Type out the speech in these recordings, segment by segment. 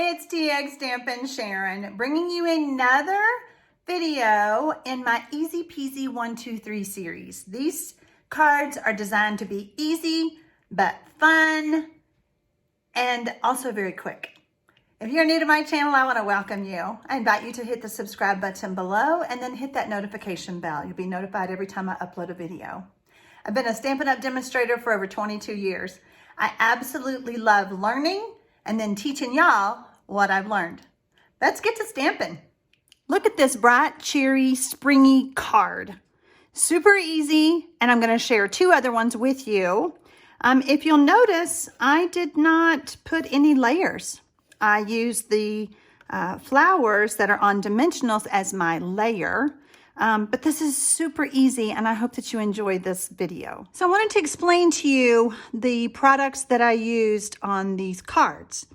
it's TxStampin Sharon, bringing you another video in my Easy Peasy 1, 2, 3 series. These cards are designed to be easy, but fun, and also very quick. If you're new to my channel, I want to welcome you. I invite you to hit the subscribe button below and then hit that notification bell. You'll be notified every time I upload a video. I've been a Stampin' Up! Demonstrator for over 22 years. I absolutely love learning and then teaching y'all what I've learned. Let's get to stamping. Look at this bright, cheery, springy card. Super easy, and I'm going to share two other ones with you. If you'll notice, I did not put any layers. I used the flowers that are on dimensionals as my layer. But this is super easy, and I hope that you enjoyed this video. So I wanted to explain to you the products that I used on these cards.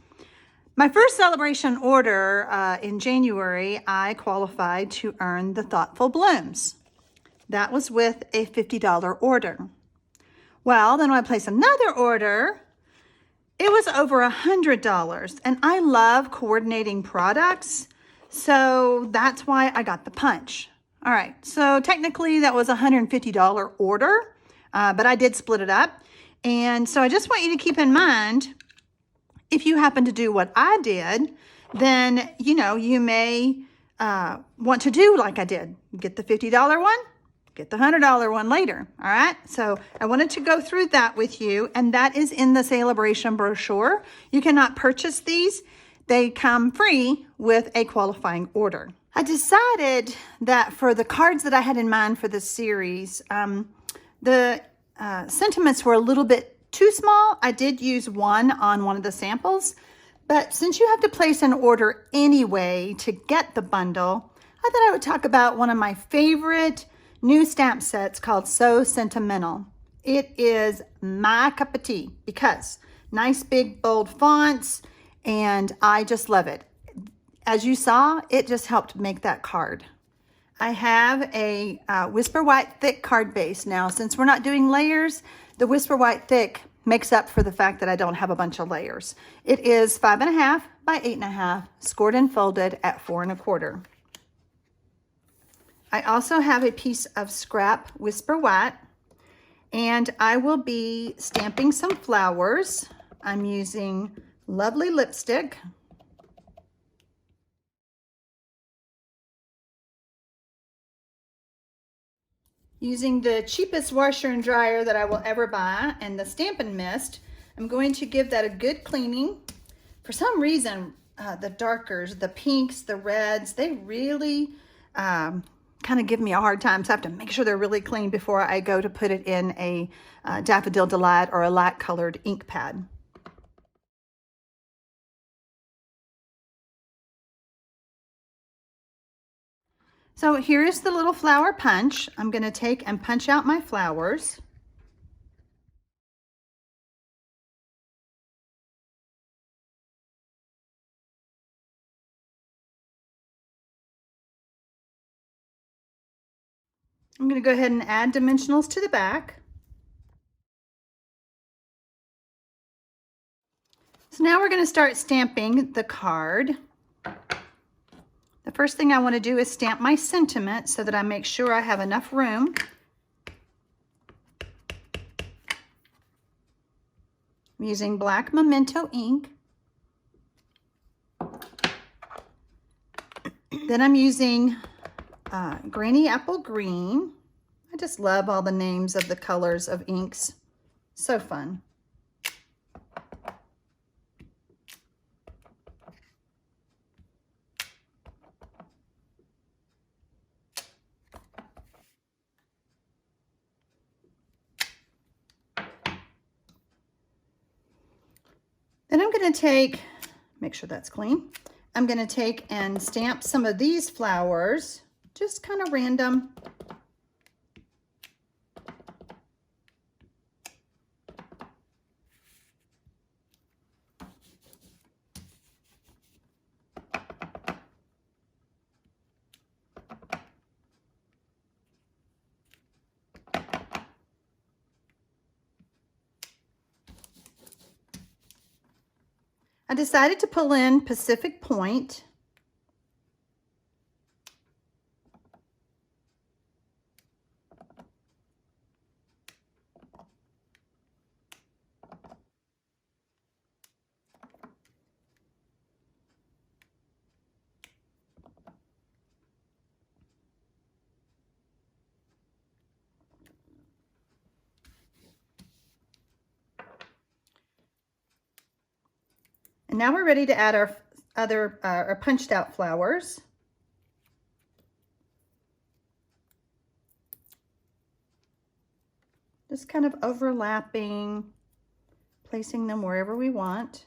My first celebration order in January, I qualified to earn the Thoughtful Blooms. That was with a $50 order. Well, then when I placed another order, it was over $100, and I love coordinating products, so that's why I got the punch. All right, so technically that was a $150 order, but I did split it up. And so I just want you to keep in mind, if you happen to do what I did, then, you may want to do like I did. Get the $50 one, get the $100 one later, all right? So I wanted to go through that with you, and that is in the celebration brochure. You cannot purchase these. They come free with a qualifying order. I decided that for the cards that I had in mind for this series, the sentiments were a little bit too small. I did use one on one of the samples, but since you have to place an order anyway to get the bundle, I thought I would talk about one of my favorite new stamp sets called So Sentimental. It is my cup of tea because nice big bold fonts, and I just love it. As you saw, it just helped make that card. I have a Whisper White Thick card base. Now, since we're not doing layers, the Whisper White Thick makes up for the fact that I don't have a bunch of layers. It is 5.5 by 8.5, scored and folded at 4 1/4. I also have a piece of scrap Whisper White, and I will be stamping some flowers. I'm using Lovely Lipstick. Using the cheapest washer and dryer that I will ever buy and the Stampin' Mist, I'm going to give that a good cleaning. For some reason, the darkers, the pinks, the reds, they really kind of give me a hard time. So I have to make sure they're really clean before I go to put it in a Daffodil Delight or a light colored ink pad. So here's the little flower punch. I'm going to take and punch out my flowers. I'm going to go ahead and add dimensionals to the back. So now we're going to start stamping the card. The first thing I want to do is stamp my sentiment so that I make sure I have enough room. I'm using black Memento ink. Then I'm using Granny Apple Green. I just love all the names of the colors of inks. So fun. Then I'm going to make sure that's clean. I'm going to take and stamp some of these flowers, just kind of random. I decided to pull in Pacific Point. And now we're ready to add our our punched out flowers. Just kind of overlapping, placing them wherever we want.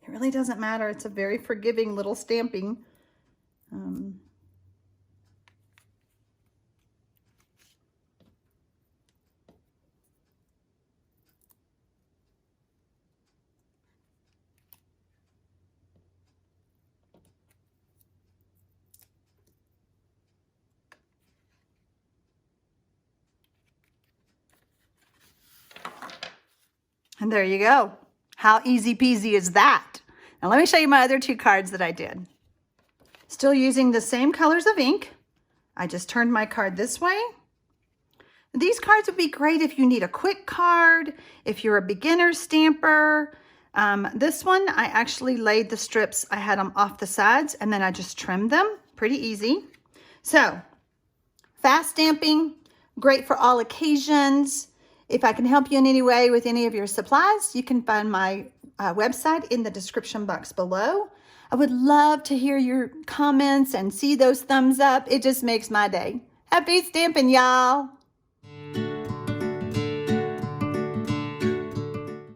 It really doesn't matter. It's a very forgiving little stamping. And there you go. How easy peasy is that? Now let me show you my other two cards that I did. Still using the same colors of ink. I just turned my card this way. These cards would be great if you need a quick card, if you're a beginner stamper. This one, I actually laid the strips, I had them off the sides, and then I just trimmed them. Pretty easy. So, fast stamping, great for all occasions. If I can help you in any way with any of your supplies, you can find my website in the description box below. I would love to hear your comments and see those thumbs up. It just makes my day. Happy stamping, y'all.